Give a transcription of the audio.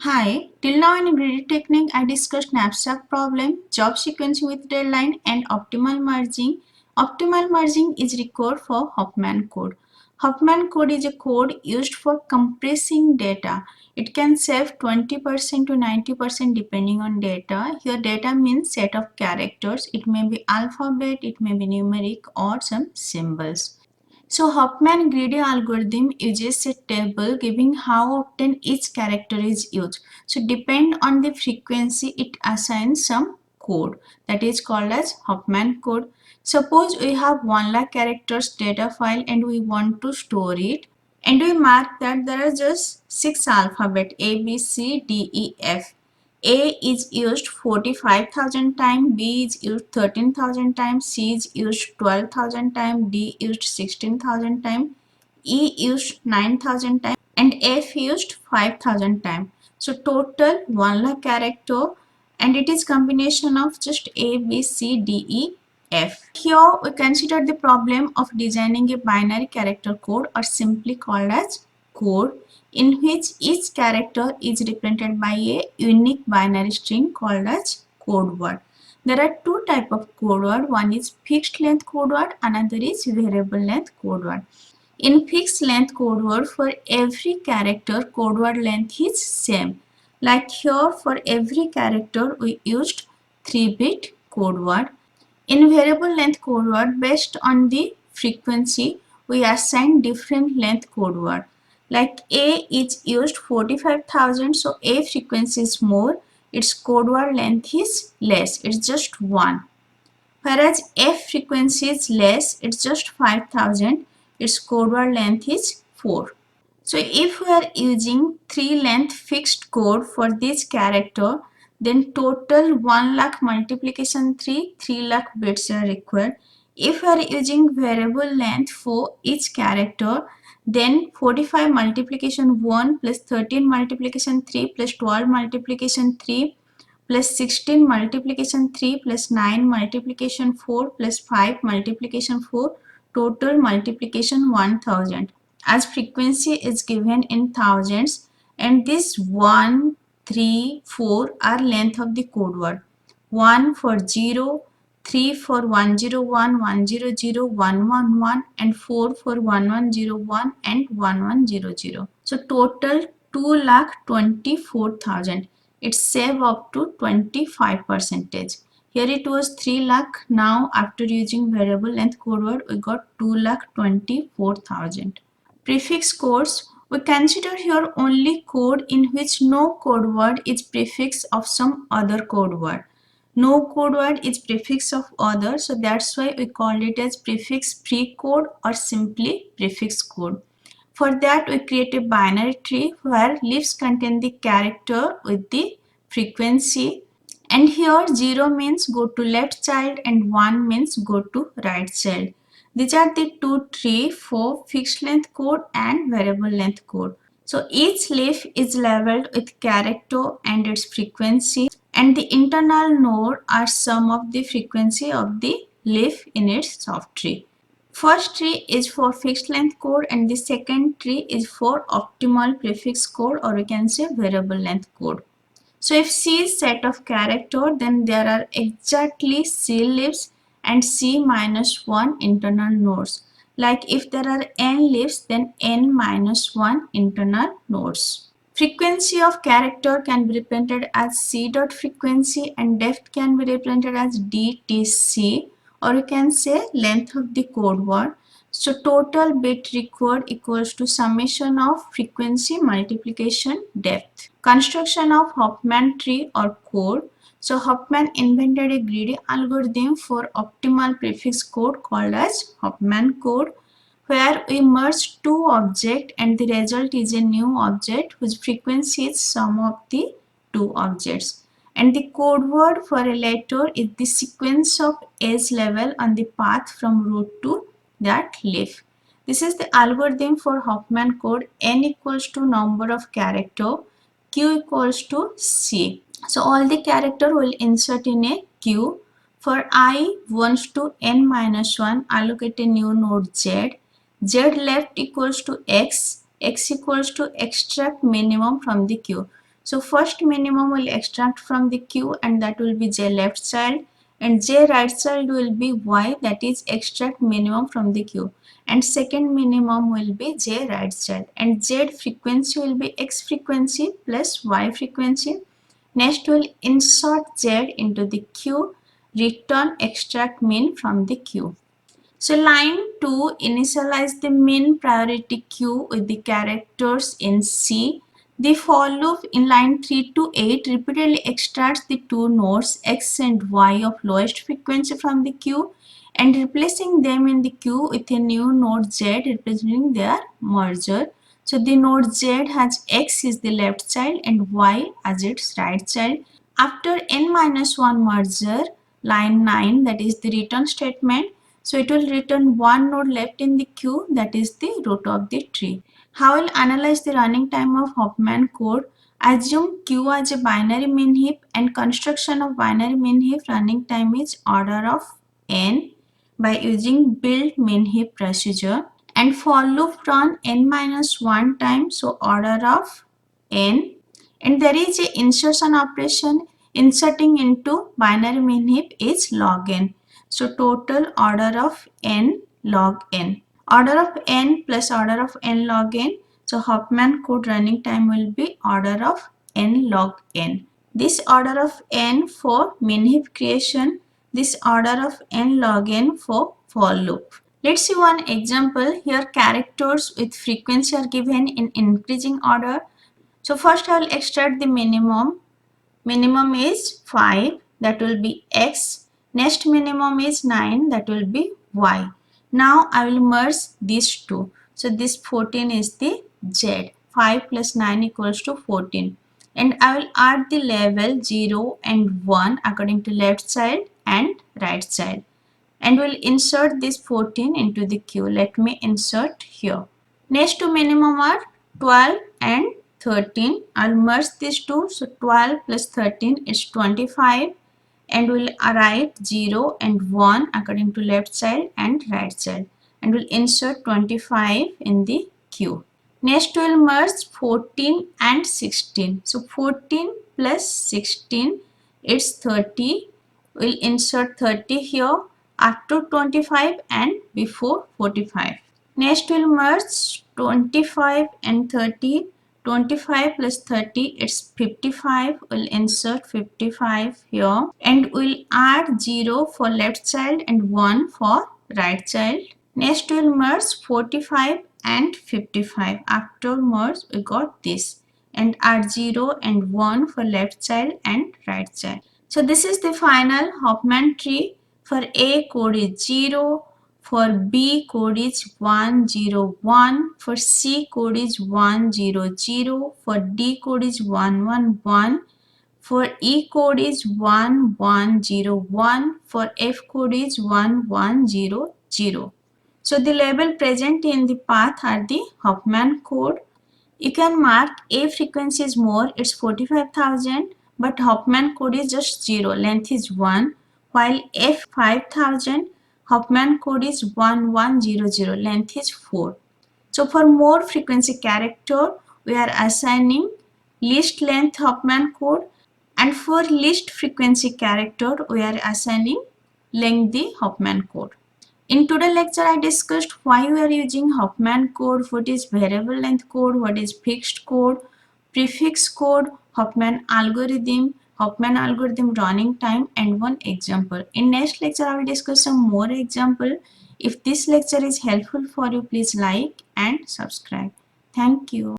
Hi, till now in greedy technique I discussed an abstract problem, job sequencing with deadline and optimal merging. Optimal merging is required for Huffman code. Huffman code is a code used for compressing data. It can save 20% to 90% depending on data. Here data means set of characters. It may be alphabet, it may be numeric or some symbols. So Huffman greedy algorithm uses a table giving how often each character is used. So depend on the frequency it assigns some code that is called as Huffman code. Suppose we have 1 lakh characters data file and we want to store it, and we mark that there are just 6 alphabet A, B, C, D, E, F. A is used 45,000 times, B is used 13,000 times, C is used 12,000 times, D used 16,000 times, E used 9,000 times, and F used 5,000 times. So total 1 lakh character, and it is combination of just A, B, C, D, E, F. Here we consider the problem of designing a binary character code, or simply called as code, in which each character is represented by a unique binary string called as code word. There are two types of code word. One is fixed length code word, another is variable length code word. In fixed length code word, for every character code word length is same. Like here, for every character we used 3-bit code word. In variable length code word, based on the frequency, we assign different length code word. Like A is used 45,000, so A frequency is more, its code word length is less, it's just 1. Whereas F frequency is less, it's just 5,000, its code word length is 4. So if we are using 3 length fixed code for this character, then total 1 lakh multiplication 3 lakh bits are required. If we are using variable length for each character, then 45 multiplication 1 plus 13 multiplication 3 plus 12 multiplication 3 plus 16 multiplication 3 plus 9 multiplication 4 plus 5 multiplication 4, total multiplication 1000, as frequency is given in thousands, and this 1, 3, 4 are length of the code word. 1 for 0, 3 for 101, 100, 111, and 4 for 1101 and 1100. So total 2,24,000. It save up to 25%. Here it was 3 lakh. Now after using variable length code word, we got 2,24,000. Prefix codes. We consider here only code in which no code word is prefix of some other code word. No code word is prefix of other, so that's why we call it as prefix free code or simply prefix code. For that, we create a binary tree where leaves contain the character with the frequency, and here 0 means go to left child and 1 means go to right child. These are the two trees for fixed length code and variable length code. So each leaf is labeled with character and its frequency, and the internal node are sum of the frequency of the leaf in its subtree. First tree is for fixed length code and the second tree is for optimal prefix code, or we can say variable length code. So if C is set of character, then there are exactly C leaves and C minus 1 internal nodes. Like if there are n leaves, then n minus 1 internal nodes. Frequency of character can be represented as C dot frequency, and depth can be represented as DTC, or you can say length of the code word. So total bit required equals to summation of frequency multiplication depth. Construction of Huffman tree or code. So Huffman invented a greedy algorithm for optimal prefix code called as Huffman code, where we merge two objects and the result is a new object whose frequency is sum of the two objects. And the code word for a letter is the sequence of edge level on the path from root to that leaf. This is the algorithm for Huffman code. N equals to number of character, Q equals to C. So all the character will insert in a queue. For I wants to n minus 1, allocate a new node Z. Z left equals to X. X equals to extract minimum from the queue. So first minimum will extract from the queue, and that will be j left child, and j right child will be y, that is extract minimum from the queue, and second minimum will be j right child, and z frequency will be x frequency plus y frequency. Next we'll insert z into the queue, return extract min from the queue. So line 2 initialize the min priority queue with the characters in C. The for loop in line 3 to 8 repeatedly extracts the two nodes x and y of lowest frequency from the queue and replacing them in the queue with a new node z representing their merger. So the node z has x is the left child and y as its right child. After n-1 merger, line 9, that is the return statement, so it will return one node left in the queue, that is the root of the tree. How will analyze the running time of Huffman code? Assume queue as a binary min heap and construction of binary min heap running time is order of n by using build min heap procedure, and for loop run n-1 time, so order of n, and there is a insertion operation. Inserting into binary min heap is log n. So total order of n log n. Order of n plus order of n log n. So Huffman code running time will be order of n log n. This order of n for min heap creation. This order of n log n for loop. Let's see one example. Here characters with frequency are given in increasing order. So first I will extract the minimum. Minimum is 5, that will be x. Next minimum is 9, that will be y. Now I will merge these two. So this 14 is the z. 5 plus 9 equals to 14. And I will add the level 0 and 1 according to left child and right child. And we'll insert this 14 into the queue. Let me insert here. Next two minimum are 12 and 13. I'll merge these two. So 12 plus 13 is 25, and we'll write 0 and 1 according to left child and right child, and we'll insert 25 in the queue. Next we'll merge 14 and 16. So 14 plus 16 is 30. We'll insert 30 here after 25 and before 45. Next we'll merge 25 and 30. 25 plus 30 is 55. We'll insert 55 here, and we'll add 0 for left child and 1 for right child. Next we'll merge 45 and 55. After merge we got this, and add 0 and 1 for left child and right child. So this is the final Huffman tree. For A code is 0, for B code is 101, for C code is 100, for D code is 111, for E code is 1101, for F code is 1100. So the label present in the path are the Huffman code. You can mark A frequency is more, it's 45,000, but Huffman code is just 0, length is 1, while F 5000, Huffman code is 1100, length is 4. So for more frequency character, we are assigning least length Huffman code, and for least frequency character, we are assigning lengthy Huffman code. In today's lecture, I discussed why we are using Huffman code, what is variable length code, what is fixed code, prefix code, Huffman algorithm running time, and one example. In next lecture, I will discuss some more example. If this lecture is helpful for you, please like and subscribe. Thank you.